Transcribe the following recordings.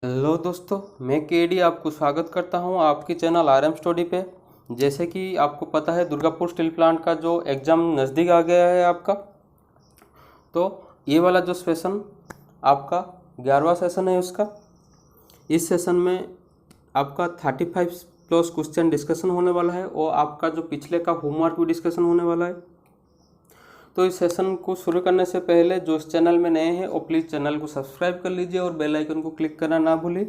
Hello दोस्तों, मैं KD आपको स्वागत करता हूं आपके चैनल आरएम स्टडी पे। जैसे कि आपको पता है, दुर्गापुर स्टील प्लांट का जो एग्ज़ाम नज़दीक आ गया है आपका, तो ये वाला जो सेशन आपका 11वां सेशन है उसका। इस सेशन में आपका 35 प्लस क्वेश्चन डिस्कशन होने वाला है और आपका जो पिछले का होमवर्क भी डिस्कशन होने वाला है। तो इस सेशन को शुरू करने से पहले जो इस चैनल में नए हैं वो प्लीज़ चैनल को सब्सक्राइब कर लीजिए और बेल आइकन को क्लिक करना ना भूलिए,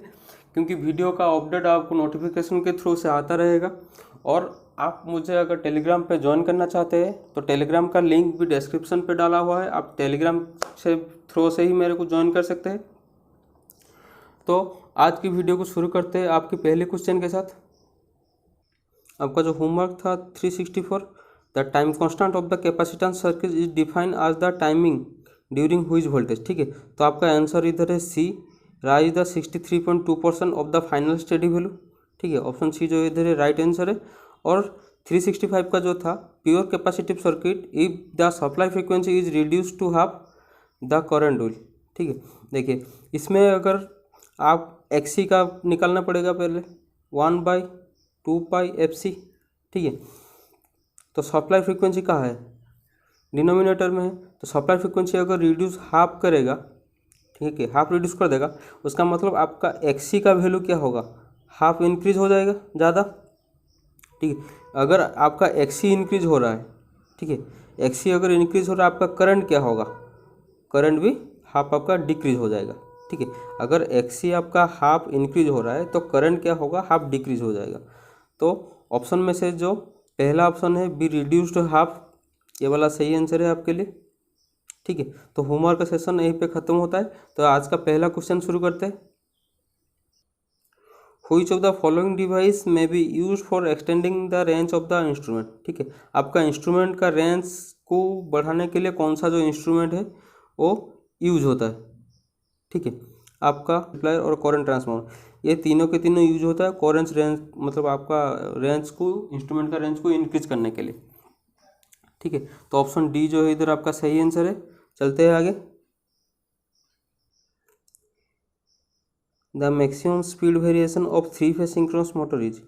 क्योंकि वीडियो का अपडेट आपको नोटिफिकेशन के थ्रू से आता रहेगा। और आप मुझे अगर टेलीग्राम पे ज्वाइन करना चाहते हैं तो टेलीग्राम का लिंक भी डिस्क्रिप्शन पे डाला हुआ है, आप टेलीग्राम से थ्रू से ही मेरे को ज्वाइन कर सकते हैं। तो आज की वीडियो को शुरू करते हैं आपके पहले क्वेश्चन के साथ। आपका जो होमवर्क था 364, the time constant of the capacitance circuit is defined as the timing during which voltage. ठीक है, तो आपका आंसर इधर है C, rise the 63.2% of the final steady value. ठीक है, ऑप्शन सी जो इधर है राइट आंसर है। और 365 का जो था, pure capacitive circuit if the supply frequency is reduce to half the current will. ठीक है, देखिए इसमें अगर आप एक्सी का निकालना पड़ेगा पहले, 1/2πfc। ठीक है, तो सप्लाई फ्रीक्वेंसी कहाँ है, डिनोमिनेटर में है। तो सप्लाई फ्रीक्वेंसी अगर रिड्यूस हाफ करेगा, ठीक है, हाफ रिड्यूस कर देगा, उसका मतलब आपका एक्सी का वैल्यू क्या होगा, हाफ इंक्रीज हो जाएगा ज़्यादा। ठीक है, अगर आपका एक्सी इंक्रीज हो रहा है, ठीक है, एक्सी अगर इंक्रीज हो रहा है, आपका करंट क्या होगा, करंट भी हाफ आपका डिक्रीज हो जाएगा। ठीक है, अगर एक्सी आपका हाफ इंक्रीज हो रहा है तो करंट क्या होगा, हाफ डिक्रीज हो जाएगा। तो ऑप्शन में से जो पहला ऑप्शन है बी रिड्यूस्ड हाफ, ये वाला सही आंसर है आपके लिए। ठीक है, तो होमवर्क का सेशन यहीं पे ख़त्म होता है। तो आज का पहला क्वेश्चन शुरू करते हैं। Which of the following device may be use for extending the range of the instrument. ठीक है, आपका इंस्ट्रूमेंट का रेंज को बढ़ाने के लिए कौन सा जो इंस्ट्रूमेंट है वो यूज होता है। ठीक है, आपका मल्टीप्लायर और करंट ट्रांसफार्मर, ये तीनों के तीनों यूज होता है करंट रेंज, मतलब आपका रेंज को, इंस्ट्रूमेंट का रेंज को इंक्रीज करने के लिए। ठीक है, तो ऑप्शन डी जो है इधर आपका सही आंसर है। चलते हैं आगे। The maximum speed variation of 3 phase synchronous motor is,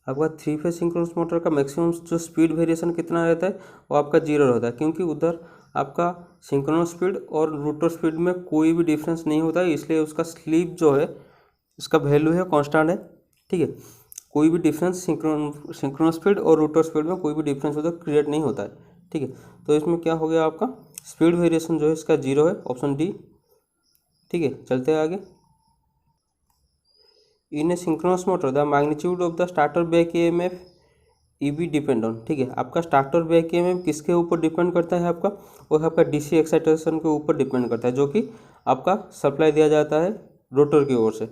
आपका 3 फेज सिंक्रोनस मोटर का मैक्सिमम जो स्पीड वेरिएशन कितना रहता है, वो आपका 0 रहता है, क्योंकि उधर आपका सिंक्रोनस स्पीड और रोटर स्पीड में कोई भी डिफरेंस नहीं होता है, इसलिए उसका स्लीप जो है, इसका वैल्यू है कांस्टेंट है। ठीक है, कोई भी डिफरेंस सिंक्रोनस स्पीड और रोटर स्पीड में कोई भी डिफरेंस उधर क्रिएट नहीं होता है। ठीक है, तो इसमें क्या हो गया, आपका स्पीड वेरिएशन जो है इसका 0 है, ऑप्शन डी। ठीक है, चलते हैं आगे। In a synchronous motor the magnitude of the starter back EMF EB depend on. ठीक है, आपका स्टार्टर बैक ईएमएफ किसके ऊपर डिपेंड करता है, आपका वो आपका डीसी एक्साइटेशन के ऊपर डिपेंड करता है, जो कि आपका सप्लाई दिया जाता है रोटर की ओर से।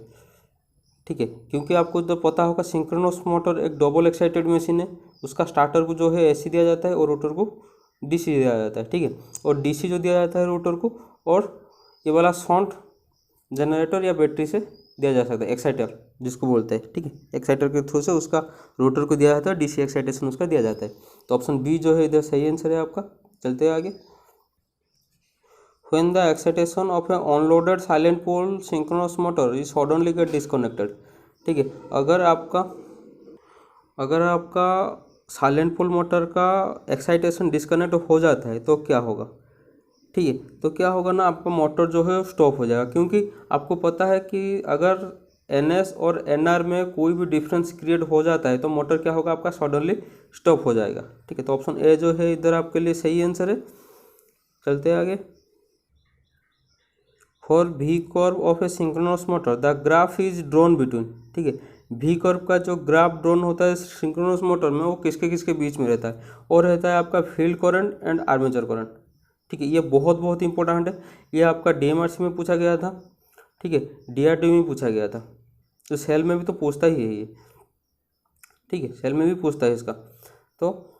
ठीक है, क्योंकि आपको तो पता होगा सिंक्रोनस मोटर एक डबल एक्साइटेड मशीन है, उसका स्टार्टर को जो है एसी दिया जाता है और रोटर को डीसी दिया जाता है। ठीक है, और डीसी जो दिया जाता है रोटर को, और ये वाला शंट जनरेटर या बैटरी से दिया जा सकता है, एक्साइटर जिसको बोलते हैं। ठीक है, एक्साइटर के थ्रू से उसका रोटर को दिया जाता है, डीसी एक्साइटेशन उसका दिया जाता है। तो ऑप्शन बी जो है इधर सही आंसर है आपका। चलते हैं आगे। When the excitation of a unloaded silent pole synchronous motor is suddenly get disconnected। ठीक है, अगर आपका साइलेंट पोल मोटर का एक्साइटेशन डिस्कनेक्ट हो जाता है तो क्या होगा। ठीक है, तो क्या होगा ना, आपका मोटर जो है स्टॉप हो जाएगा, क्योंकि आपको पता है कि अगर एनएस और एनआर में कोई भी डिफरेंस क्रिएट हो जाता है तो मोटर क्या होगा, आपका सडनली स्टॉप हो जाएगा। ठीक है, तो ऑप्शन ए जो है इधर आपके लिए सही आंसर है। चलते हैं आगे। For V curve of a synchronous motor the graph is drawn between. ठीक है, वी कर्व का जो ग्राफ ड्रॉन होता है सिंक्रोनस मोटर में, वो किसके किसके बीच में रहता है, और रहता है आपका field current and armature current. ठीक है, ये बहुत बहुत इंपॉर्टेंट है, ये आपका डीएमआरसी में पूछा गया था। ठीक है, डीआरडी में पूछा गया था, तो सेल में भी तो पूछता ही है ये। ठीक है, सेल में भी पूछता है इसका। तो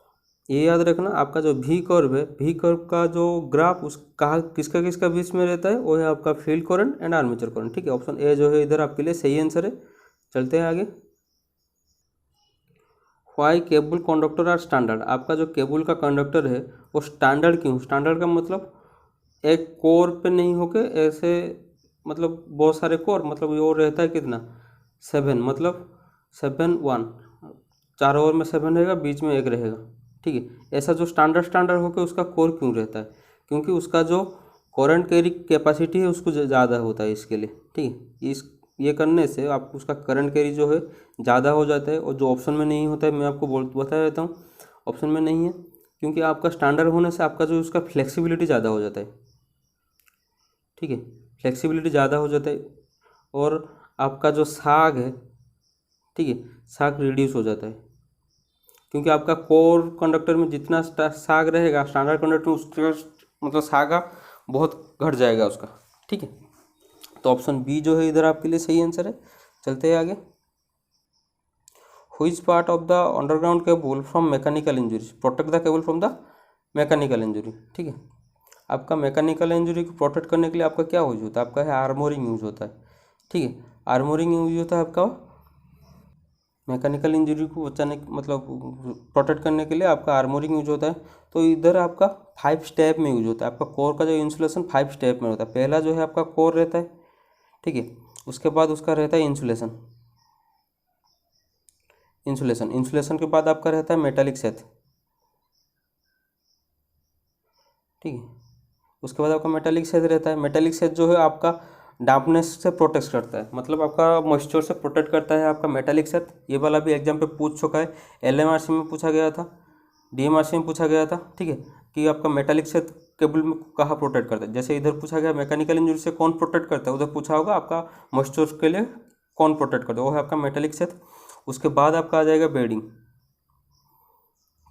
ये याद रखना, आपका जो वी कर्व है, वी कर्व का जो ग्राफ उस कहाँ किसका किसका बीच में रहता है, वो है आपका field current and armature current. ठीक है, ऑप्शन ए जो है इधर आपके लिए सही आंसर है। चलते हैं आगे। Why cable conductor are standard, आपका जो केबल का कंडक्टर है वो स्टैंडर्ड क्यों, स्टैंडर्ड का मतलब एक कोर पे नहीं होके ऐसे, मतलब बहुत सारे कोर, मतलब ये और रहता है कितना 7, मतलब 7 1, 4 ओवर में 7 रहेगा, बीच में 1 रहेगा। ठीक है, ऐसा जो स्टैंडर्ड होकर उसका कोर क्यों रहता है, क्योंकि उसका जो करंट कैरी कैपेसिटी है उसको ज़्यादा होता है इसके लिए। ठीक है, इस ये करने से आपको उसका करंट कैरी जो है ज़्यादा हो जाता है, और जो ऑप्शन में नहीं होता है मैं आपको बता देता हूँ, ऑप्शन में नहीं है क्योंकि आपका स्टैंडर्ड होने से आपका जो उसका फ्लेक्सिबिलिटी ज़्यादा हो जाता है। ठीक है, फ्लेक्सिबिलिटी ज़्यादा हो जाता है, और आपका जो साग है, ठीक है, साग रिड्यूस हो जाता है, क्योंकि आपका कोर कंडक्टर में जितना साग रहेगा स्टैंडर्ड कंडक्टर में उसका मतलब सागा बहुत घट जाएगा उसका। ठीक है, तो ऑप्शन बी जो है इधर आपके लिए सही आंसर है। चलते हैं आगे। Which part of the underground cable from mechanical injury protect the cable from the mechanical injury. ठीक है, आपका मैकेनिकल इंजरी को प्रोटेक्ट करने के लिए आपका क्या यूज होता है, आपका है आर्मोरिंग यूज होता है। ठीक है, आर्मोरिंग यूज होता है आपका मैकेनिकल इंजरी को बचाने मतलब प्रोटेक्ट करने के लिए आपका आर्मोरिंग यूज होता है। तो इधर आपका 5 स्टेप में यूज होता है। आपका कोर का जो इंसुलेशन 5 स्टेप में होता है। पहला जो है आपका कोर रहता है, ठीक है, उसके बाद उसका रहता है इंसुलेशन, इंसुलेशन के बाद आपका रहता है मेटालिक सेट। ठीक है, उसके बाद आपका मेटालिक सेट रहता है। मेटालिक सेट जो है आपका डैम्पनेस से प्रोटेक्ट करता है, मतलब आपका मॉइस्चर से प्रोटेक्ट करता है आपका मेटालिक सेट। ये वाला भी एग्जाम पे पूछ चुका है, LMRC में पूछा गया था, DMRC में पूछा गया था। ठीक है, कि आपका मेटालिक सेट केबल में कहाँ प्रोटेक्ट करता है। जैसे इधर पूछा गया मैकेनिकल इंजरी से कौन प्रोटेक्ट करता है, उधर पूछा होगा आपका मॉइस्चर के लिए कौन प्रोटेक्ट करता है, वो है आपका मेटालिक सेट। उसके बाद आपका आ जाएगा बेडिंग।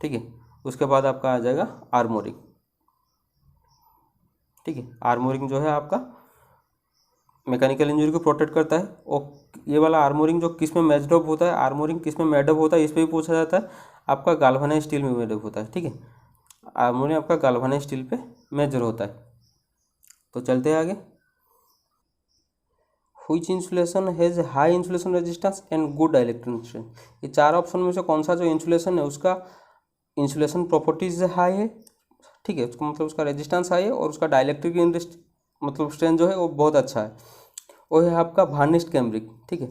ठीक है, उसके बाद आपका आ जाएगा आर्मोरिंग। ठीक है, आर्मोरिंग जो है आपका मैकेनिकल इंजरी को प्रोटेक्ट करता है। और ये वाला आर्मोरिंग जो किस में मैचडअप होता है, आर्मोरिंग किस में मैडअप होता है, इस पर भी पूछा जाता है। आपका गाल्वानाइज्ड स्टील में मैडअप होता है। ठीक है, आर्मोरिंग आपका गाल्वानाइज्ड स्टील पे मेजर होता है। तो चलते हैं आगे। Which insulation has high insulation resistance and good dielectric strength. ये 4 ऑप्शन में से कौन सा जो इंसुलेशन है उसका इंसुलेशन प्रॉपर्टीज हाई है। ठीक है, उसका मतलब उसका रेजिस्टेंस हाई है, और उसका डाइलेक्ट्रिक मतलब स्ट्रेंथ जो है वो बहुत अच्छा है। वो है आपका वार्निश्ड कैम्ब्रिक। ठीक है,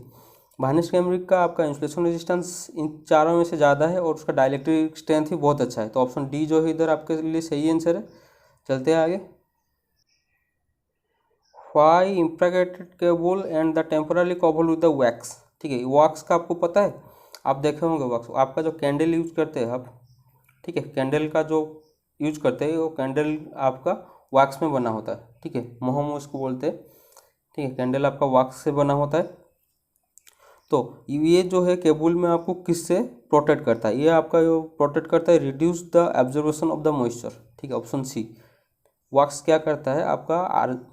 वार्निश्ड कैम्ब्रिक का आपका इंसुलेशन रेजिस्टेंस इन चारों में से ज़्यादा है, और उसका डाइलेक्ट्रिक स्ट्रेंथ भी बहुत अच्छा है। तो ऑप्शन डी जो है इधर आपके लिए सही आंसर है। चलते हैं आगे। Why impregnated cable and the temporarily covered with the wax. ठीक है, वैक्स का आपको पता है, आप देखे होंगे वैक्स, आपका जो कैंडल यूज करते हैं आप, ठीक है, कैंडल का जो यूज करते हैं वो कैंडल आपका वैक्स में बना होता है। ठीक है, मोहम उसको बोलते हैं। ठीक है, कैंडल आपका वैक्स से बना होता है। तो ये जो है केबल में आपको किससे प्रोटेक्ट करता है, ये आपका जो प्रोटेक्ट करता है reduce the absorption of the moisture. ठीक है, ऑप्शन सी। वैक्स क्या करता है आपका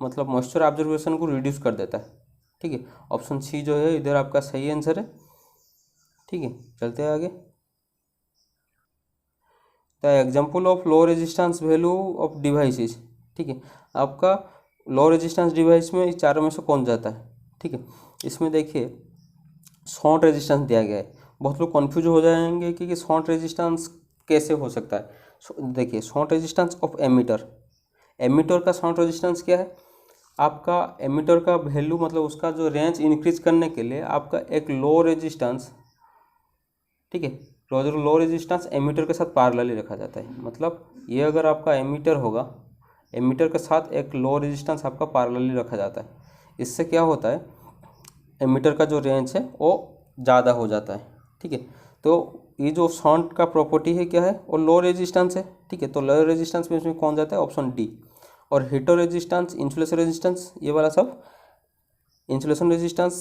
मतलब मॉइस्चर ऑब्जर्वेशन को रिड्यूस कर देता है। ठीक है, ऑप्शन सी जो है इधर आपका सही आंसर है। ठीक है, चलते हैं आगे। The example of low resistance value of devices. ठीक है, आपका लो रेजिस्टेंस डिवाइस में इस चारों में से कौन जाता है। ठीक है, इसमें देखिए शॉर्ट रेजिस्टेंस दिया गया है। बहुत लोग कन्फ्यूज हो जाएंगे कि शॉर्ट रेजिस्टेंस कैसे हो सकता है। देखिए short resistance of ammeter, ammeter का शॉर्ट रेजिस्टेंस क्या है, आपका एमीटर का वैल्यू मतलब उसका जो रेंज इंक्रीज करने के लिए आपका एक लो रेजिस्टेंस, ठीक है, लो रेजिस्टेंस एमीटर के साथ पैरेलली रखा जाता है। मतलब ये अगर आपका एमीटर होगा, एमीटर के साथ एक लो रेजिस्टेंस आपका पैरेलली रखा जाता है। इससे क्या होता है, एमीटर का जो रेंज है वो ज़्यादा हो जाता है। ठीक है, तो ये जो शॉर्ट का प्रॉपर्टी है क्या है, वो लो रेजिस्टेंस है। ठीक है, तो लो रेजिस्टेंस में इसमें कौन जाता है, ऑप्शन डी। और हीटर रेजिस्टेंस, इंसुलेशन रेजिस्टेंस, ये वाला सब इंसुलेशन रेजिस्टेंस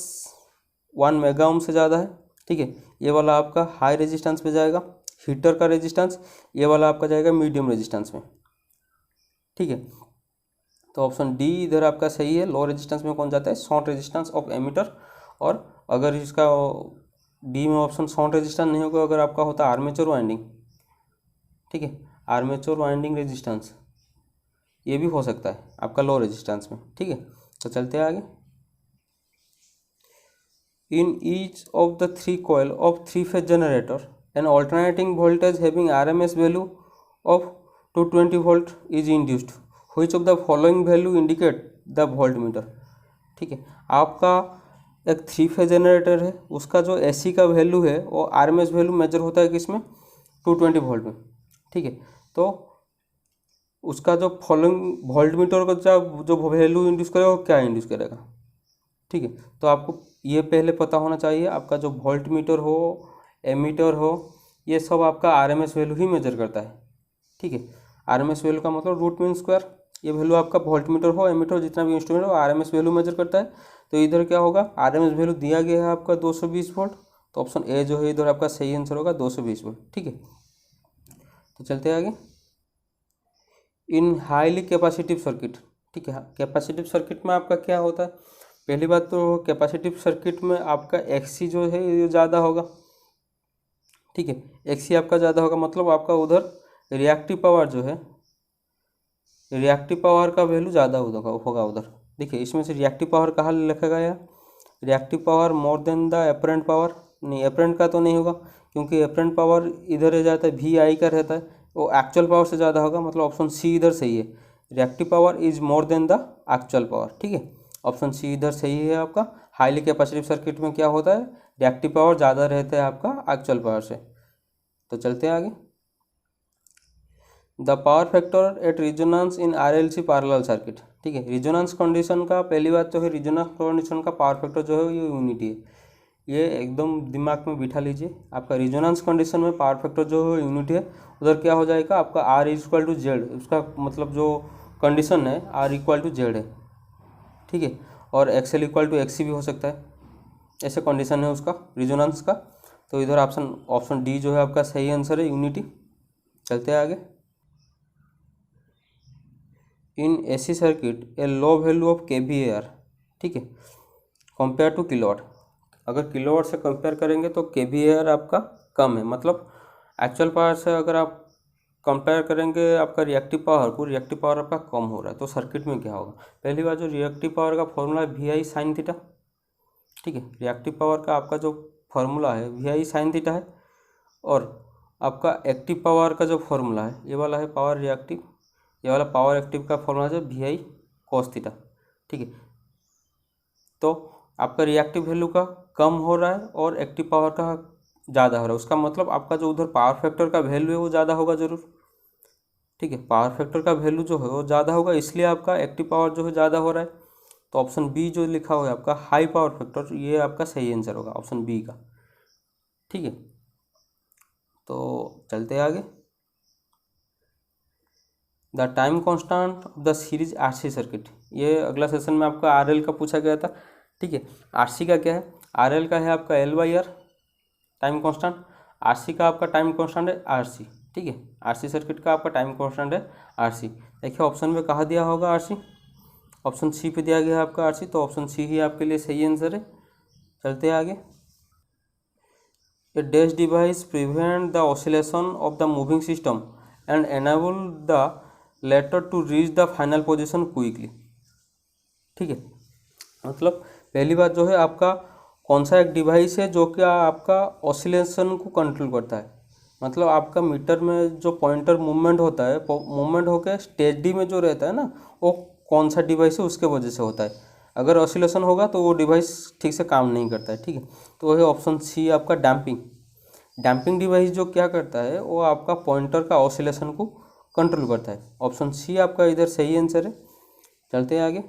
1 मेगा ओम से ज़्यादा है। ठीक है, ये वाला आपका हाई रेजिस्टेंस में जाएगा। हीटर का रेजिस्टेंस ये वाला आपका जाएगा मीडियम रेजिस्टेंस में। ठीक है, तो ऑप्शन डी इधर आपका सही है। लो रेजिस्टेंस में कौन जाता है, शॉर्ट रेजिस्टेंस ऑफ एमीटर। और अगर इसका डी में ऑप्शन शॉर्ट रेजिस्टेंस नहीं होगा, अगर आपका होता आर्मेचर वाइंडिंग, ठीक है, आर्मेचर वाइंडिंग रेजिस्टेंस, ये भी हो सकता है आपका लो रेजिस्टेंस में। ठीक है, तो चलते हैं आगे। In each of the 3 coil of 3-phase generator an alternating voltage having RMS value of 220 volt is induced. Which of the following value indicate the voltmeter? ठीक है। आपका एक 3 फेज जनरेटर है, उसका जो एसी का वैल्यू है वो आरएमएस वैल्यू मेजर होता है किसमें, 220 वोल्ट में, ठीक है। तो उसका जो फॉलोइंग वोल्ट मीटर का जो वैल्यू इंड्यूस करेगा वो क्या इंड्यूस करेगा, ठीक है। तो आपको ये पहले पता होना चाहिए, आपका जो वोल्ट मीटर हो, एमीटर हो, ये सब आपका आरएमएस वैल्यू ही मेजर करता है, ठीक है। आरएमएस वैल्यू का मतलब रूट मीन स्क्वायर, ये वैल्यू आपका वोल्ट मीटर हो, एमीटर हो, जितना भी इंस्ट्रूमेंट हो, आरएमएस वैल्यू मेजर करता है। तो इधर क्या होगा, आरएमएस वैल्यू दिया गया है आपका 220 वोल्ट, तो ऑप्शन ए जो है इधर आपका सही आंसर होगा 220 वोल्ट, ठीक है। तो चलते हैं आगे। इन हाईली कैपेसिटिव सर्किट, ठीक है, कैपेसिटिव सर्किट में आपका क्या होता है, पहली बात तो कैपेसिटिव सर्किट में आपका एक्सी जो है ये ज़्यादा होगा, ठीक है। एक्सी आपका ज़्यादा होगा मतलब आपका उधर रिएक्टिव पावर जो है, रिएक्टिव पावर का वैल्यू ज़्यादा होगा उधर। देखिए इसमें से रिएक्टिव पावर कहाँ लिखा गया, reactive power more than the apparent power, नहीं एपरेंट का तो नहीं होगा, क्योंकि एपरेंट पावर इधर रह जाता है, वी आई का रहता है, वो एक्चुअल पावर से ज़्यादा होगा, मतलब ऑप्शन सी इधर सही है, reactive power is more than the actual power, ठीक है। ऑप्शन सी इधर सही है आपका। हाईली कैपेसिटिव सर्किट में क्या होता है, रिएक्टिव पावर ज़्यादा रहता है आपका एक्चुअल पावर से। तो चलते हैं आगे। The power factor at resonance in RLC parallel circuit, ठीक है। रिजोनेंस कंडीशन का पहली बात तो है, रिजोनेंस कंडीशन का पावर फैक्टर जो है ये यूनिटी है, ये एकदम दिमाग में बिठा लीजिए। आपका रिजोनेंस कंडीशन में पावर फैक्टर जो है यूनिटी है, उधर क्या हो जाएगा आपका आर इक्वल टू जेड, उसका मतलब जो कंडीशन है आर इक्वल टू जेड है, ठीक है। और एक्सएल इक्वल टू एक्सी भी हो सकता है, ऐसे कंडीशन है उसका रिजोनेंस का। तो इधर ऑप्शन डी जो है आपका सही आंसर है, यूनिटी। चलते हैं आगे। In AC circuit a low value of kVAR, ठीक है, कंपेयर टू किलोवाट, अगर किलोवाट से कंपेयर करेंगे तो केवीएआर आपका कम है, मतलब एक्चुअल पावर से अगर आप कंपेयर करेंगे आपका रिएक्टिव पावर को, रिएक्टिव पावर आपका कम हो रहा है, तो सर्किट में क्या होगा, पहली बार जो रिएक्टिव पावर का फॉर्मूला है वी आई साइन थीटा, ठीक है। रिएक्टिव पावर का आपका जो फॉर्मूला है वी आई साइन थीटा है, और आपका एक्टिव पावर का जो फॉर्मूला है ये वाला है पावर रिएक्टिव, ये वाला पावर एक्टिव का फॉर्मूला है वी आई कॉस थीटा, ठीक है। तो आपका रिएक्टिव वैल्यू का कम हो रहा है और एक्टिव पावर का ज़्यादा हो रहा है, उसका मतलब आपका जो उधर पावर फैक्टर का वैल्यू है वो ज़्यादा होगा ज़रूर, ठीक है। पावर फैक्टर का वैल्यू जो है वो ज़्यादा होगा, इसलिए आपका एक्टिव पावर जो है ज़्यादा हो रहा है। तो ऑप्शन बी जो लिखा हुआ है आपका हाई पावर फैक्टर, ये आपका सही आंसर होगा ऑप्शन बी का, ठीक है। तो चलते हैं आगे। The time constant of the series RC circuit, ये अगला सेशन में आपका आरएल का पूछा गया था, ठीक है। आरसी का क्या है, आरएल का है आपका L by R time constant, RC का आपका टाइम कांस्टेंट है आरसी, ठीक है। आरसी सर्किट का आपका टाइम कांस्टेंट है आरसी। देखिए ऑप्शन में कहाँ दिया होगा आरसी, ऑप्शन सी पे दिया गया है आपका आरसी, तो ऑप्शन सी ही आपके लिए सही आंसर है। चलते हैं आगे। A dash device prevent the oscillation of the moving system and enable the latter to reach the final position quickly, ठीक है। मतलब पहली बात जो है आपका कौन सा एक डिवाइस है जो कि आपका ऑसिलेशन को कंट्रोल करता है, मतलब आपका मीटर में जो पॉइंटर मूवमेंट होता है, मूवमेंट होकर स्टेडी में जो रहता है ना, वो कौन सा डिवाइस है उसके वजह से होता है। अगर ऑसिलेशन होगा तो वो डिवाइस ठीक से काम नहीं करता है, ठीक है। तो वही ऑप्शन सी आपका डैम्पिंग, डैम्पिंग डिवाइस जो क्या करता है वो आपका पॉइंटर का ऑसिलेशन को कंट्रोल करता है। ऑप्शन सी आपका इधर सही आंसर है। चलते हैं आगे।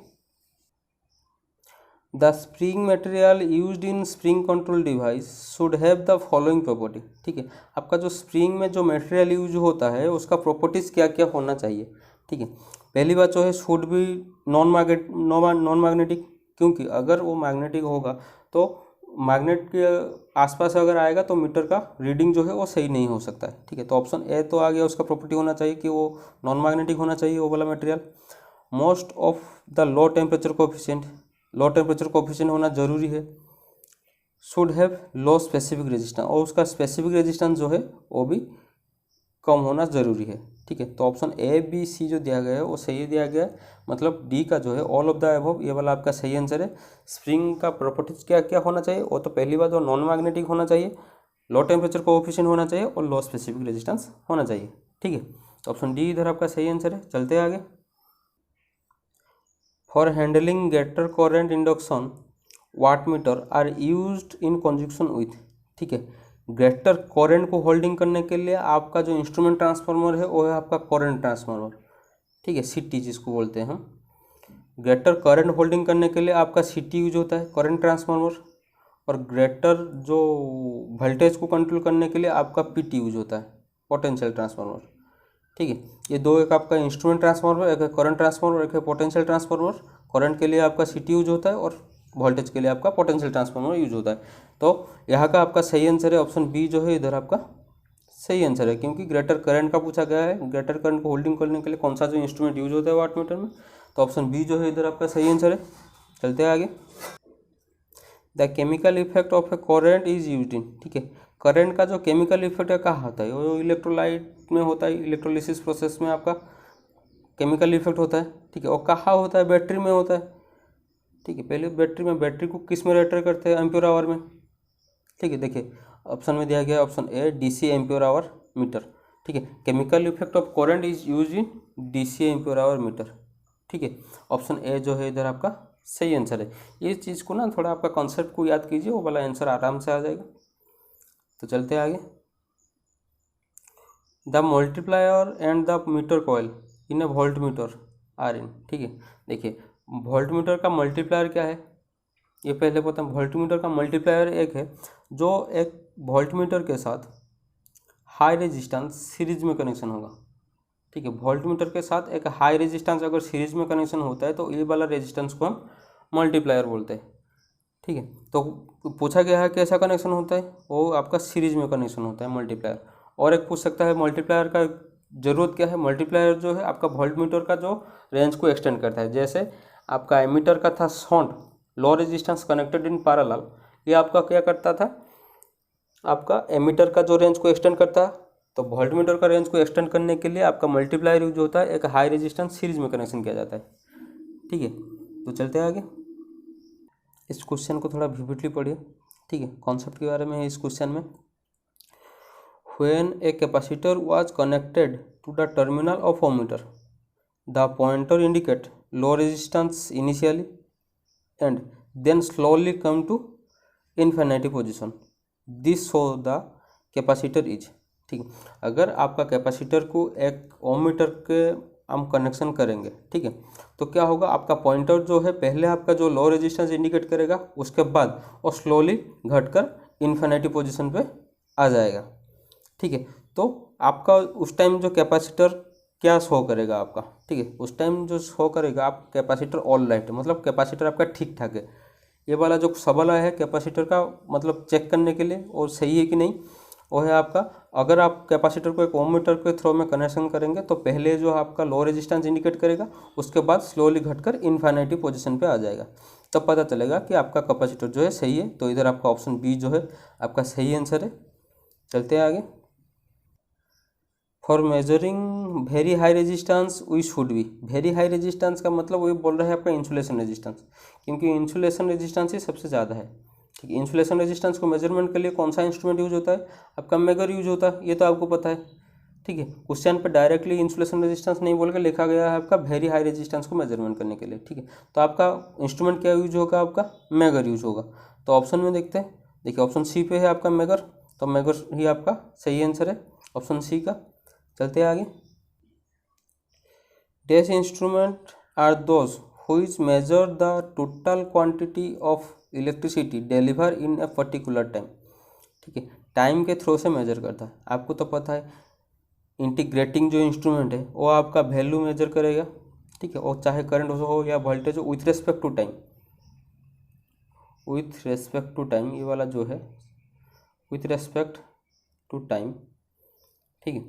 The spring material used in spring control device should have the following property, ठीक है। आपका जो स्प्रिंग में जो मटेरियल यूज होता है उसका प्रॉपर्टीज़ क्या क्या होना चाहिए, ठीक है। पहली बात जो है शुड भी नॉन मैग्नेटिक, क्योंकि अगर वो मैग्नेटिक होगा तो मैग्नेट के आसपास अगर आएगा तो मीटर का रीडिंग जो है वो सही नहीं हो सकता है, ठीक है। तो ऑप्शन ए तो आ गया, उसका प्रॉपर्टी होना चाहिए कि वो नॉन मैग्नेटिक होना चाहिए वो वाला material. Most of the low temperature coefficient, low temperature coefficient होना जरूरी है। Should have low specific resistance, और उसका स्पेसिफिक रेजिस्टेंस जो है वो भी कम होना ज़रूरी है, ठीक है। तो ऑप्शन ए बी सी जो दिया गया है वो सही दिया गया है, मतलब डी का जो है ऑल ऑफ द अबव ये वाला आपका सही आंसर है। स्प्रिंग का प्रॉपर्टीज क्या क्या होना चाहिए, वो तो पहली बात वो नॉन मैग्नेटिक होना चाहिए, लो टेम्परेचर कोएफिशिएंट होना चाहिए और लो स्पेसिफिक रेजिस्टेंस होना चाहिए, ठीक है। तो ऑप्शन डी इधर आपका सही आंसर है। चलते हैं आगे। For handling greater current induction wattmeter are used in conjunction with. ठीक है, ग्रेटर करंट को होल्डिंग करने के लिए आपका जो इंस्ट्रूमेंट ट्रांसफार्मर है वो है आपका करंट ट्रांसफार्मर। ठीक है, सीटी जिसको बोलते हैं हम। ग्रेटर करंट होल्डिंग करने के लिए आपका सीटी यूज होता है, करंट ट्रांसफार्मर। और ग्रेटर जो वोल्टेज को कंट्रोल करने के लिए आपका पीटी यूज होता है, पोटेंशियल ट्रांसफार्मर। ठीक है, ये दो, एक आपका इंस्ट्रूमेंट ट्रांसफार्मर, एक है करंट ट्रांसफार्मर, एक है पोटेंशियल ट्रांसफार्मर। करंट के लिए आपका सीटी यूज होता है और वोल्टेज के लिए आपका पोटेंशियल ट्रांसफार्मर यूज होता है। तो यहाँ का आपका सही आंसर है ऑप्शन बी जो है इधर आपका सही आंसर है, क्योंकि ग्रेटर करंट का पूछा गया है। ग्रेटर करंट को होल्डिंग करने के लिए कौन सा जो इंस्ट्रूमेंट यूज होता है वाटमीटर में, तो ऑप्शन बी जो है इधर आपका सही आंसर है। चलते हैं आगे। The chemical effect of A current is use इन। ठीक है, करंट का जो केमिकल इफेक्ट है कहाँ होता है, वो इलेक्ट्रोलाइट में होता है, इलेक्ट्रोलिसिस प्रोसेस में आपका केमिकल इफेक्ट होता है। ठीक है, और कहाँ होता है, बैटरी में होता है। ठीक है, पहले बैटरी में, बैटरी को किस में रेटर करते हैं, एम्पियर आवर में। ठीक है, देखिए ऑप्शन में दिया गया है option A DC ampere hour meter. ठीक है, chemical effect of current is use in DC ampere hour meter. ठीक है, ऑप्शन ए जो है इधर आपका सही आंसर है। ये चीज़ को ना थोड़ा आपका कॉन्सेप्ट को याद कीजिए, वो वाला आंसर आराम से आ जाएगा। तो चलते हैं आगे। The multiplier and the meter coil in a volt meter are in. ठीक है, देखिए वोल्ट मीटर का मल्टीप्लायर क्या है ये पहले पता है। वोल्ट मीटर का मल्टीप्लायर एक है जो एक वोल्ट मीटर के साथ हाई रेजिस्टेंस सीरीज में कनेक्शन होगा। ठीक है, वोल्ट मीटर के साथ एक हाई रेजिस्टेंस अगर सीरीज में कनेक्शन होता है तो ये वाला रेजिस्टेंस को हम मल्टीप्लायर बोलते हैं। ठीक है, तो पूछा गया है कैसा कनेक्शन होता है, वो आपका सीरीज में कनेक्शन होता है मल्टीप्लायर। और एक पूछ सकता है मल्टीप्लायर का ज़रूरत क्या है। मल्टीप्लायर जो है आपका वोल्ट मीटर का जो रेंज को एक्सटेंड करता है। जैसे आपका एमीटर का था shunt, low resistance connected in parallel, ये आपका क्या करता था, आपका एमीटर का जो रेंज को एक्सटेंड करता है। तो वोल्ट मीटर का रेंज को एक्सटेंड करने के लिए आपका मल्टीप्लायर यूज होता है, एक हाई रेजिस्टेंस सीरीज में कनेक्शन किया जाता है। ठीक है, तो चलते हैं आगे। इस क्वेश्चन को थोड़ा विविडली पढ़िए। ठीक है, कॉन्सेप्ट के बारे में है इस क्वेश्चन में। When a capacitor was connected to the terminal of ohmmeter, the pointer indicate low resistance initially and then slowly come to infinity position, this show the capacitor is. ठीक है, अगर आपका कैपेसिटर को एक ओमीटर के हम कनेक्शन करेंगे, ठीक है, तो क्या होगा, आपका पॉइंटर जो है पहले आपका जो लो रेजिस्टेंस इंडिकेट करेगा, उसके बाद वो स्लोली घटकर इन्फिनिटी पोजीशन पे आ जाएगा। ठीक है, तो आपका उस टाइम जो कैपेसिटर क्या शो करेगा आपका, ठीक है, उस टाइम जो शो करेगा आप कैपेसिटर ऑल राइट, मतलब कैपेसिटर आपका ठीक ठाक है। ये वाला जो सवाल आया है कैपेसिटर का मतलब चेक करने के लिए और सही है कि नहीं, वो है आपका, अगर आप कैपेसिटर को एक ओम मीटर के थ्रू में कनेक्शन करेंगे तो पहले जो आपका लो रेजिस्टेंस इंडिकेट करेगा, उसके बाद स्लोली घटकर इन्फिनिटी पोजीशन पे आ जाएगा, तब पता चलेगा कि आपका कैपेसिटर जो है सही है। तो इधर आपका ऑप्शन बी जो है आपका सही आंसर है। चलते हैं आगे। For measuring very high resistance we should be. Very high resistance का मतलब वही बोल रहा है आपका इंसुलेशन रेजिस्टेंस, क्योंकि इंसुलेशन रेजिस्टेंस ही सबसे ज़्यादा है। ठीक है, इंसुलेशन रेजिस्टेंस को मेजरमेंट के लिए कौन सा इंस्ट्रूमेंट यूज होता है, आपका मेगर यूज होता है, ये तो आपको पता है। ठीक है, क्वेश्चन पर डायरेक्टली इंसुलेशन रेजिस्टेंस नहीं बोल के लिखा गया है आपका वेरी हाई रेजिस्टेंस को मेजरमेंट करने के लिए। ठीक है, तो आपका इंस्ट्रूमेंट क्या यूज होगा, आपका मेगर यूज होगा। तो ऑप्शन में देखते हैं, देखिए ऑप्शन सी पे है आपका मेगर, तो मेगर ही आपका सही आंसर है ऑप्शन सी का। चलते हैं आगे। Dash instrument are those which measure the total quantity of electricity deliver in a particular time. ठीक है, टाइम के थ्रू से मेजर करता है। आपको तो पता है इंटीग्रेटिंग जो इंस्ट्रूमेंट है वो आपका वैल्यू मेजर करेगा। ठीक है, और चाहे करंट हो या वोल्टेज हो, with respect to time, with respect to time, ये वाला जो है विथ रेस्पेक्ट टू टाइम। ठीक है,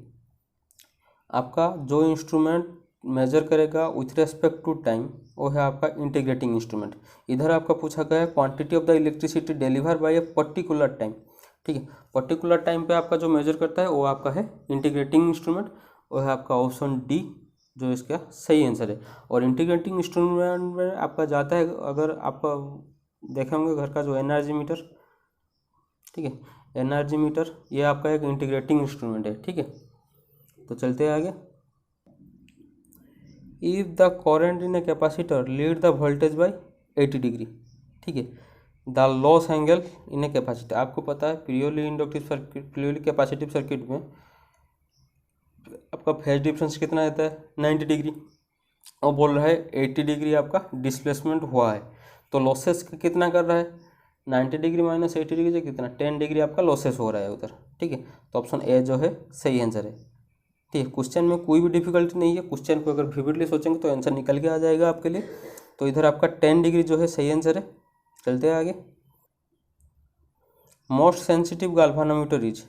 आपका जो इंस्ट्रूमेंट मेजर करेगा विथ रेस्पेक्ट टू टाइम वो है आपका इंटीग्रेटिंग इंस्ट्रूमेंट। इधर आपका पूछा गया है quantity of the electricity deliver by a particular time. ठीक है, पर्टिकुलर टाइम पे आपका जो मेजर करता है वो आपका है इंटीग्रेटिंग इंस्ट्रूमेंट, वो है आपका ऑप्शन डी जो इसका सही आंसर है। और इंटीग्रेटिंग इंस्ट्रूमेंट में आपका जाता है, अगर आप देखे होंगे घर का जो एनर्जी मीटर, ठीक है, एनर्जी मीटर ये आपका एक इंटीग्रेटिंग इंस्ट्रूमेंट है। ठीक है, तो चलते हैं आगे। If the current in a capacitor lead the voltage bye 80 degree, ठीक है, the loss angle in a capacitor, आपको पता है purely inductive circuit, purely capacitive circuit में आपका फेज डिफरेंस कितना रहता है 90 डिग्री, और बोल रहा है 80 डिग्री आपका डिस्प्लेसमेंट हुआ है, तो लॉसेस कितना कर रहा है 90 डिग्री माइनस 80 डिग्री से कितना 10 डिग्री आपका लॉसेस हो रहा है उधर, ठीक है। तो ऑप्शन ए जो है सही आंसर है, ठीक है। क्वेश्चन में कोई भी डिफिकल्टी नहीं है, क्वेश्चन को अगर विविडली सोचेंगे तो आंसर निकल के आ जाएगा आपके लिए। तो इधर आपका 10 डिग्री जो है सही आंसर है। चलते हैं आगे। मोस्ट सेंसिटिव गाल्वानोमीटर इज,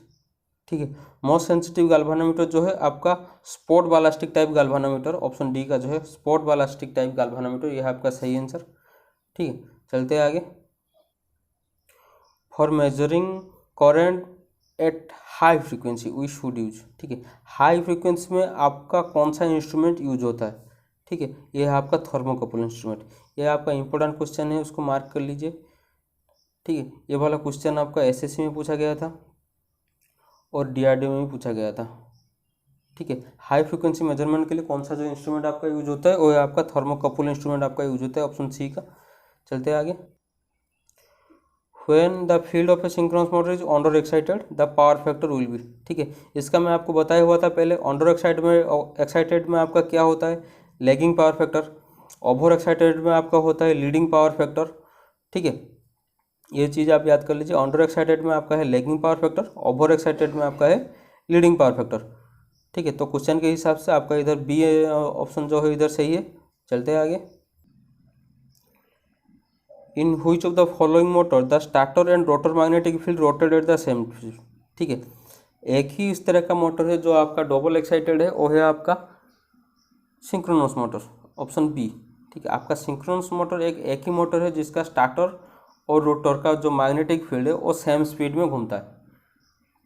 ठीक है, मोस्ट सेंसिटिव गाल्वानोमीटर जो है आपका spot ballistic type galvanometer, option D का जो है स्पॉट बालास्टिक टाइप गाल्वानोमीटर, यह आपका सही आंसर, ठीक है। चलते हैं आगे। For measuring current at high frequency we should use, ठीक है, हाई फ्रीक्वेंसी में आपका कौन सा इंस्ट्रूमेंट यूज होता है, ठीक है, यह है आपका थर्मोकपल इंस्ट्रूमेंट। यह आपका इंपॉर्टेंट क्वेश्चन है, उसको मार्क कर लीजिए, ठीक है। ये वाला क्वेश्चन आपका एसएससी में पूछा गया था और डीआरडीओ में भी पूछा गया था, ठीक है। हाई फ्रीक्वेंसी मेजरमेंट के लिए कौन सा जो इंस्ट्रूमेंट आपका यूज होता है वो है आपका थर्मोकपल इंस्ट्रूमेंट आपका यूज होता है, ऑप्शन सी का। चलते हैं आगे। When the field of a synchronous motor is under excited, the power factor will be, ठीक है, इसका मैं आपको बताया हुआ था पहले। अंडर एक्साइटेड में आपका क्या होता है lagging power factor, over excited में आपका होता है लीडिंग पावर फैक्टर, ठीक है। ये चीज़ आप याद कर लीजिए, अंडर एक्साइटेड में आपका है lagging power factor, over excited में आपका है लीडिंग पावर फैक्टर, ठीक है। तो क्वेश्चन के हिसाब से आपका इधर बी ऑप्शन जो है इधर सही है। चलते हैं आगे। In which of the following motor the starter and rotor magnetic field rotate at the same speed, ठीक है। एक ही इस तरह का मोटर है जो आपका डबल एक्साइटेड है, वो है आपका सिंक्रोनस मोटर, ऑप्शन बी, ठीक है। आपका सिंक्रोनस मोटर एक ही मोटर है जिसका स्टार्टर और रोटर का जो मैग्नेटिक फील्ड है वो सेम स्पीड में घूमता है,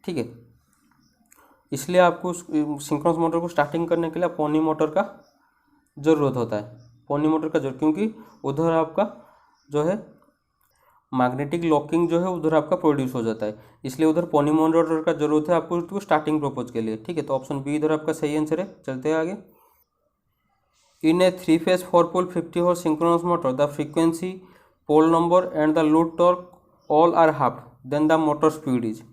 ठीक है। इसलिए आपको सिंक्रोनस मोटर को स्टार्टिंग करने के लिए पोनी मोटर का ज़रूरत होता है, पोनी मोटर का जरूरत, क्योंकि उधर आपका जो है मैग्नेटिक लॉकिंग जो है उधर आपका प्रोड्यूस हो जाता है, इसलिए उधर पोनी मोटर का जरूरत है आपको उसको स्टार्टिंग पर्पज के लिए, ठीक है। तो ऑप्शन बी इधर आपका सही आंसर है। चलते हैं आगे। In a 3 phase 4 pole 50 horse synchronous motor the frequency, pole number and the load torque all are half, then the motor speed is.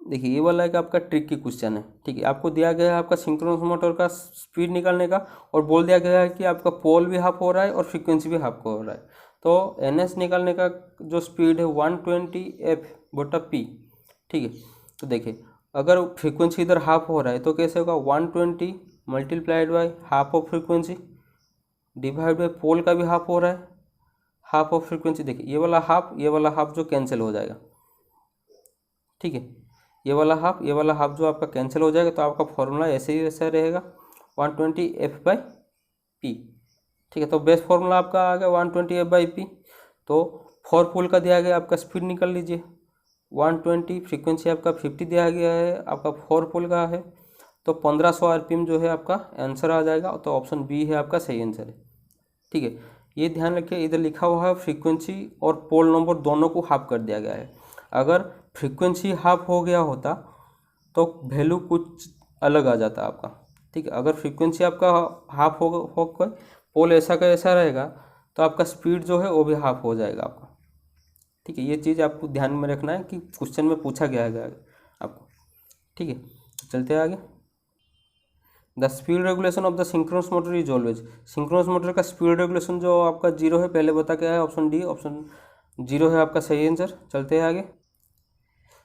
देखिए ये वाला एक आपका ट्रिक की क्वेश्चन है, ठीक है। आपको दिया गया है आपका सिंक्रोनस मोटर का स्पीड निकालने का, और बोल दिया गया है कि आपका पोल भी हाफ हो रहा है और फ्रीक्वेंसी भी हाफ हो रहा है। तो एनएस निकालने का जो स्पीड है 120F/P, ठीक है। तो देखिए अगर फ्रीक्वेंसी इधर हाफ हो रहा है तो कैसे होगा 120 multiplied by half of frequency divide by pole का भी हाफ हो रहा है, हाफ ऑफ फ्रीक्वेंसी। देखिए ये वाला हाफ जो कैंसिल हो जाएगा, ठीक है। ये वाला हाफ जो आपका कैंसिल हो जाएगा, तो आपका फॉर्मूला ऐसे ही वैसा रहेगा 120F/P, ठीक है। तो बेस्ट फॉर्मूला आपका आ गया 120F/P। तो 4 पोल का दिया गया आपका स्पीड निकाल लीजिए 120, फ्रीक्वेंसी आपका 50 दिया गया है, आपका 4 पोल का है, तो 1500 RPM जो है आपका आंसर आ जाएगा। तो ऑप्शन बी है आपका सही आंसर है, ठीक है। ये ध्यान रखिए इधर लिखा हुआ है फ्रीक्वेंसी और पोल नंबर दोनों को हाफ कर दिया गया है। अगर फ्रीक्वेंसी हाफ हो गया होता तो वैल्यू कुछ अलग आ जाता आपका, ठीक है। अगर फ्रीक्वेंसी आपका हाफ हो गया, पोल ऐसा का ऐसा रहेगा, तो आपका स्पीड जो है वो भी हाफ हो जाएगा आपका, ठीक है। ये चीज़ आपको ध्यान में रखना है कि क्वेश्चन में पूछा गया है आपको, ठीक है। चलते हैं आगे। The speed regulation of the synchronous motor is always, synchronous motor का स्पीड रेगुलेशन जो आपका 0 है, पहले बता क्या है, ऑप्शन डी, ऑप्शन 0 है आपका सही आंसर। चलते हैं आगे।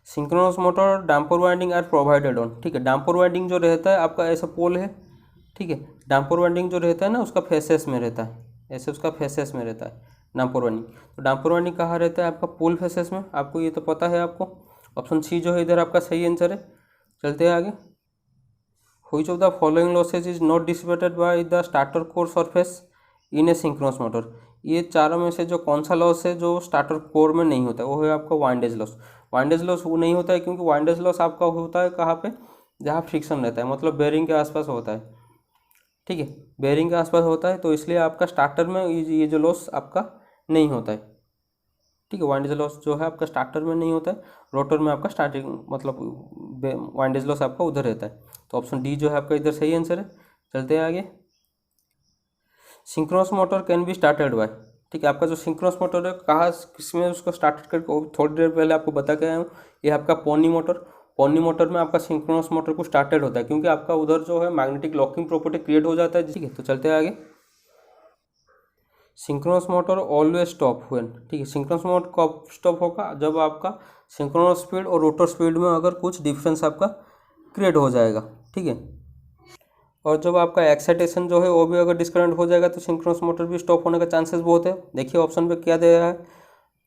Synchronous motor damper winding are provided on, ठीक है। डैम्पर वाइंडिंग जो रहता है आपका ऐसा पोल है, ठीक है। डैम्पर वाइंडिंग जो रहता है ना उसका फेसेस में रहता है, ऐसे उसका फेसेस में रहता है डैम्पर वाइंडिंग। तो डैम्पर वाइंडिंग कहाँ रहता है आपका पोल फेसेस में, आपको ये तो पता है आपको। ऑप्शन सी जो है इधर आपका सही आंसर है। चलते हैं आगे। Which of the following losses is not dissipated by the starter core surface in a synchronous motor, ये चारों में से जो कौन सा लॉस है जो स्टार्टर कोर में नहीं होता है, वो है आपका वाइंडेज लॉस। वाइंडेज लॉस वो नहीं होता है क्योंकि वाइंडेज लॉस आपका होता है कहाँ पे, जहाँ फ्रिक्शन रहता है, मतलब बेरिंग के आसपास होता है, ठीक है। बेरिंग के आसपास होता है, तो इसलिए आपका स्टार्टर में ये जो लॉस आपका नहीं होता है, ठीक है। वाइंडेज लॉस जो है आपका स्टार्टर में नहीं होता है, रोटर में आपका स्टार्टिंग मतलब वाइंडेज लॉस आपका उधर रहता है। तो ऑप्शन डी जो है आपका इधर सही आंसर है। चलते हैं आगे। Synchronous motor can be started by, ठीक है। आपका जो सिंक्रोनस मोटर है कहाँ किसमें उसको स्टार्ट करके थोड़ी देर पहले आपको बता के आया हूँ, ये आपका पोनी मोटर में आपका सिंक्रोनस मोटर को स्टार्टेड होता है, क्योंकि आपका उधर जो है मैग्नेटिक लॉकिंग प्रॉपर्टी क्रिएट हो जाता है, ठीक है। तो चलते हैं आगे। Synchronous motor always stop when, ठीक है। सिंक्रोनस मोटर कब स्टॉप होगा, जब आपका सिंक्रोनस स्पीड और रोटर स्पीड में अगर कुछ डिफरेंस आपका क्रिएट हो जाएगा, ठीक है। और जब आपका एक्साइटेशन जो है वो भी अगर डिस्कनेक्ट हो जाएगा तो सिंक्रोनस मोटर भी स्टॉप होने का चांसेस बहुत है। देखिए ऑप्शन पे क्या दे रहा है,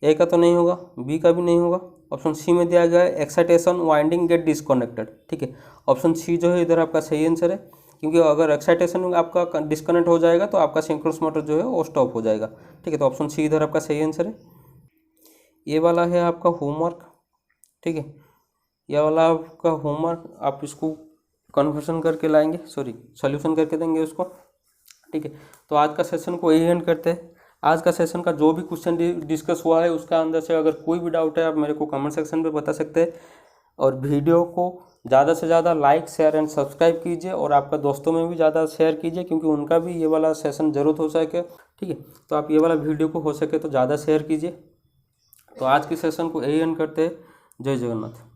ए का तो नहीं होगा, बी का भी नहीं होगा, ऑप्शन सी में दिया गया है एक्साइटेशन वाइंडिंग गेट डिस्कनेक्टेड, ठीक है। ऑप्शन सी जो है इधर आपका सही आंसर है, क्योंकि अगर एक्साइटेशन आपका डिस्कनेक्ट हो जाएगा तो आपका सिंक्रोनस मोटर जो है वो स्टॉप हो जाएगा, ठीक है। तो ऑप्शन सी इधर आपका सही आंसर है। ये वाला है आपका होमवर्क, ठीक है। यह वाला आपका होमवर्क आप इसको कन्वर्सन करके लाएंगे, सॉल्यूशन करके देंगे उसको, ठीक है। तो आज का सेशन को यही एंड करते हैं। आज का सेशन का जो भी क्वेश्चन डिस्कस हुआ है उसका अंदर से अगर कोई भी डाउट है आप मेरे को कमेंट सेक्शन पे बता सकते हैं। और वीडियो को ज़्यादा से ज़्यादा लाइक शेयर एंड सब्सक्राइब कीजिए, और आपका दोस्तों में भी ज़्यादा शेयर कीजिए, क्योंकि उनका भी ये वाला सेशन ज़रूरत हो सके, ठीक है। तो आप ये वाला वीडियो को हो सके तो ज़्यादा शेयर कीजिए। तो आज के सेशन को यही एंड करते हैं। जय जगन्नाथ।